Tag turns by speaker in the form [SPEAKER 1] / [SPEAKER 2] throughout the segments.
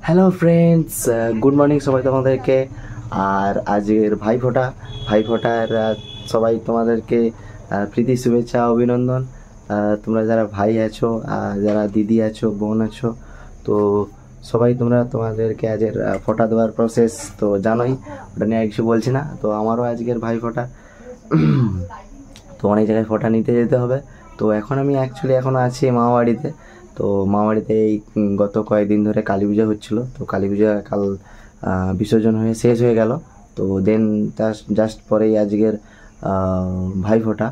[SPEAKER 1] Hello friends, good morning সবাই তোমাদেরকে। আর আজকের ভাইফোঁটার সবাই তোমাদেরকে প্রীতি শুভেচ্ছা অভিনন্দন। তোমরা যারা ভাই আছো, যারা দিদি আছো, বোন আছো, তো সবাই তোমাদেরকে আজকের ফোঁটা দেওয়ার প্রসেস তো জানোই, ওটা নিয়ে কিছু বলছি না। তো আমারও আজকের ভাইফোঁটা, তো অনেক জায়গায় ফোঁটা নিতে যেতে হবে। তো এখন আমি এখনও আছি মামাবাড়িতে। তো মামাবাড়িতে এই গত কয়েকদিন ধরে কালী পূজা হচ্ছিলো। তো কালী পূজা কাল বিসর্জন হয়ে শেষ হয়ে গেল। তো দেন জাস্ট পরেই আজকের ভাইফোঁটা।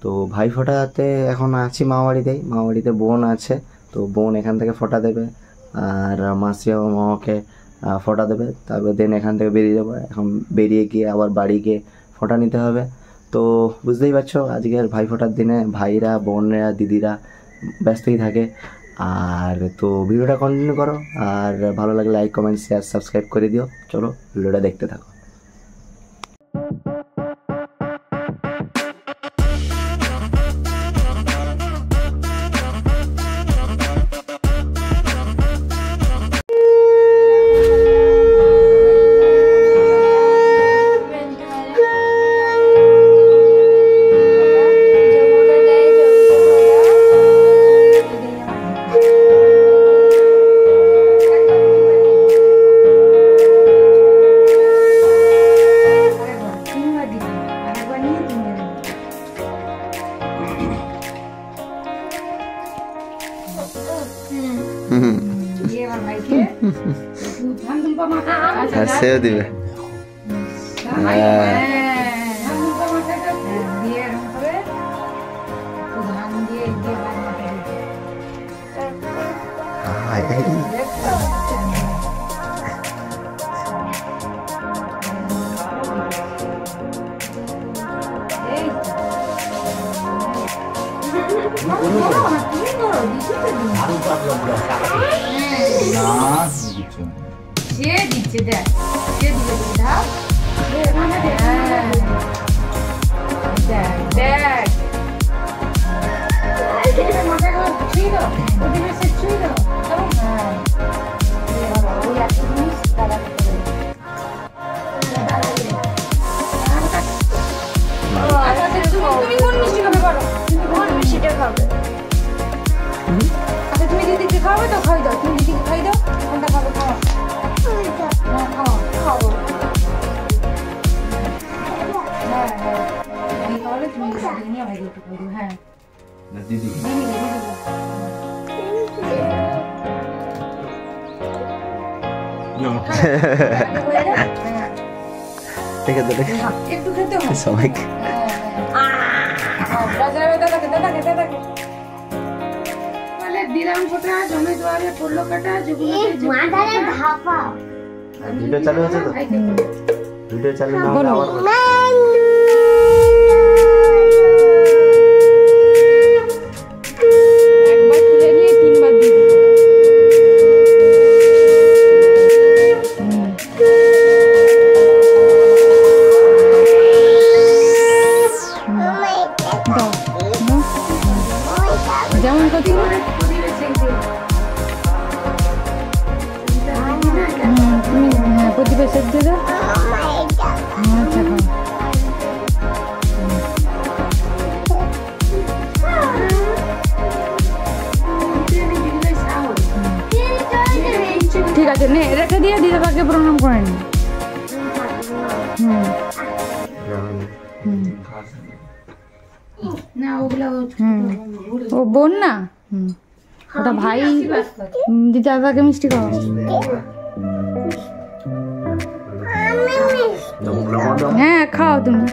[SPEAKER 1] তো ভাইফোঁটাতে এখন আছি মামাবাড়িতে বোন আছে। তো বোন এখান থেকে ফোঁটা দেবে, আর মাসি ও মামাকে ফোঁটা দেবে। তারপর দেন এখান থেকে বেরিয়ে যাবো। এখন বেরিয়ে গিয়ে আবার বাড়ি গিয়ে ফোঁটা নিতে হবে। তো বুঝতেই পারছো, আজকের ভাইফোঁটার দিনে ভাইরা, বোনরা, দিদিরা ব্যস্তই থাকে। আর তো ভিডিওটা কন্টিনিউ করো, আর ভালো লাগলে লাইক, কমেন্ট, শেয়ার, সাবস্ক্রাইব করে দিও। চলো ভিডিওটা দেখতে থাকো। হাসিও দিবে।
[SPEAKER 2] তুমি দিদিকে খাওয়াবে তো খাই দাও, তুমি দিদিকে খাই দাও, কোনটা খাবে খাওয়া, খাবো। হ্যাঁ আমি খাওয়ালে তুমি নিয়ে ভাই একটু খাই দাও। হ্যাঁ দিদি একটু খেতে হবে
[SPEAKER 1] সবাইকে।
[SPEAKER 2] দিলাম ফোঁটা, জমি দুয়ারে পড়লো কাটা,
[SPEAKER 1] ভিডিও চালু আছে তো? ভিডিও চালু না হলে আবার
[SPEAKER 2] একবার তুলে নিয়ে তিনবার দিয়ে দিই। যেমন কত প্রদীপের সেট দিয়ে দাও। আচ্ছা ঠিক আছে, নে রেখে দিয়ে দিদি বাকে প্রণাম করে নি। ও বোন না, ওটা ভাই। দিদি দাদাকে মিষ্টি খাওয়া। হ্যাঁ খাও তুমি।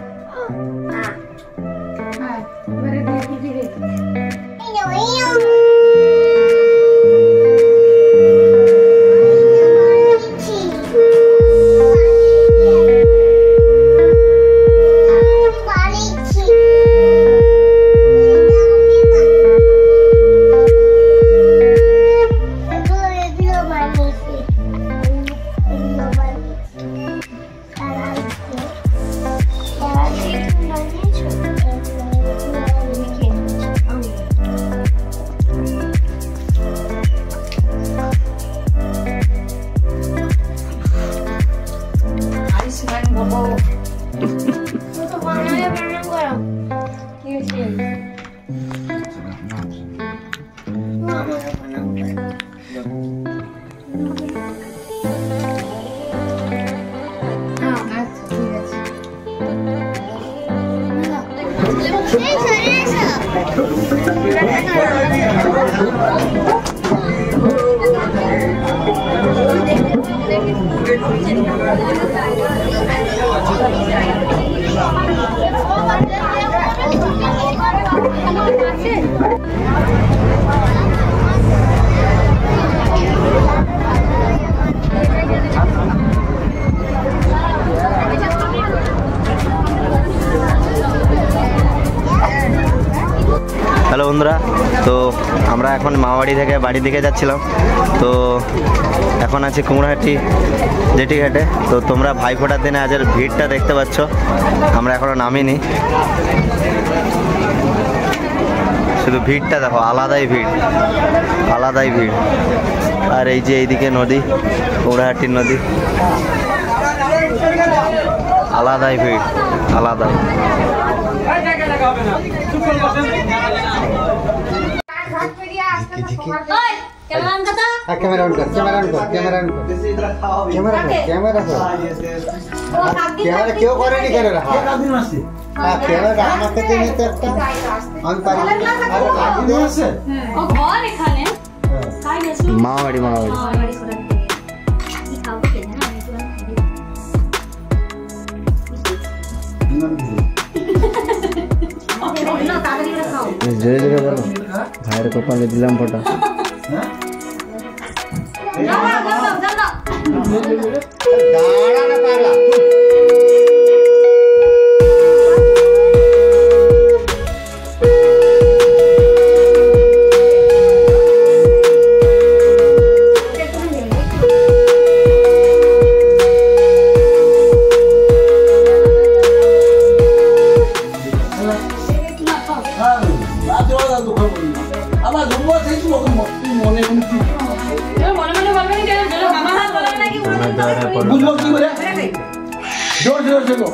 [SPEAKER 1] হ্যালো বন্ধুরা, তো আমরা এখন মামাবাড়ি থেকে বাড়ির দিকে যাচ্ছিলাম। তো এখন আছি কুমড়াহাটি জেটি ঘাটে। তো তোমরা ভাইফোঁটার দিনে আজের ভিড়টা দেখতে পাচ্ছ, আমরা এখনও নামিনি। শুধু ভিড়টা দেখো, আলাদাই ভিড়, আলাদাই ভিড়। আর এই যে এইদিকে নদী, কুমড়াহাটির নদী, আলাদাই ভিড়, আলাদাই।
[SPEAKER 3] कैमरा ऑन कर कैमरा ऑन कर कैमरा ऑन कर कैमरा कर कैमरा कर कैमरा क्यों करे नहीं करे रहा हां कैमरा আমাকে তো নিতে একটা আমি পারি আরে লাগি দিয়েছে
[SPEAKER 2] ও ঘর এখানে কাই গেছিল
[SPEAKER 1] মামাবাড়ি মামাবাড়ি
[SPEAKER 2] মামাবাড়ি করে কি খাবো কে জানো আমি তো খাই না তাড়াতাড়ি করে খাও
[SPEAKER 1] জোরে জোরে বলো, ভাইয়ের কপালে দিলাম ফোঁটা।
[SPEAKER 3] गाड़ा ना पागला जोर जोर से लो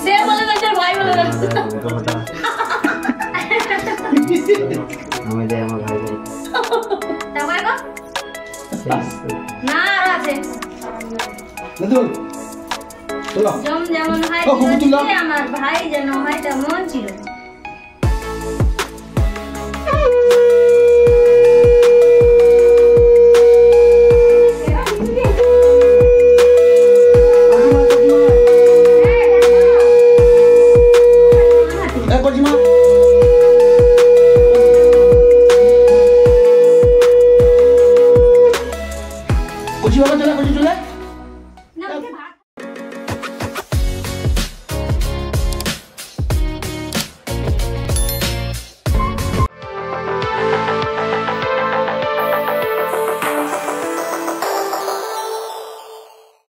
[SPEAKER 2] से बोले बच्चा भाई बोले
[SPEAKER 1] আমি যাই আমার ভাই যাই
[SPEAKER 2] তারপরে কো না আর আছে
[SPEAKER 3] নতুন চলো
[SPEAKER 2] জম যেমন হয়
[SPEAKER 3] ও, হুকুম তুলো।
[SPEAKER 2] আমার ভাই যেন হয় তেমন ছিল
[SPEAKER 3] ए कोजिमा कोजी बाबा चला कोजी चला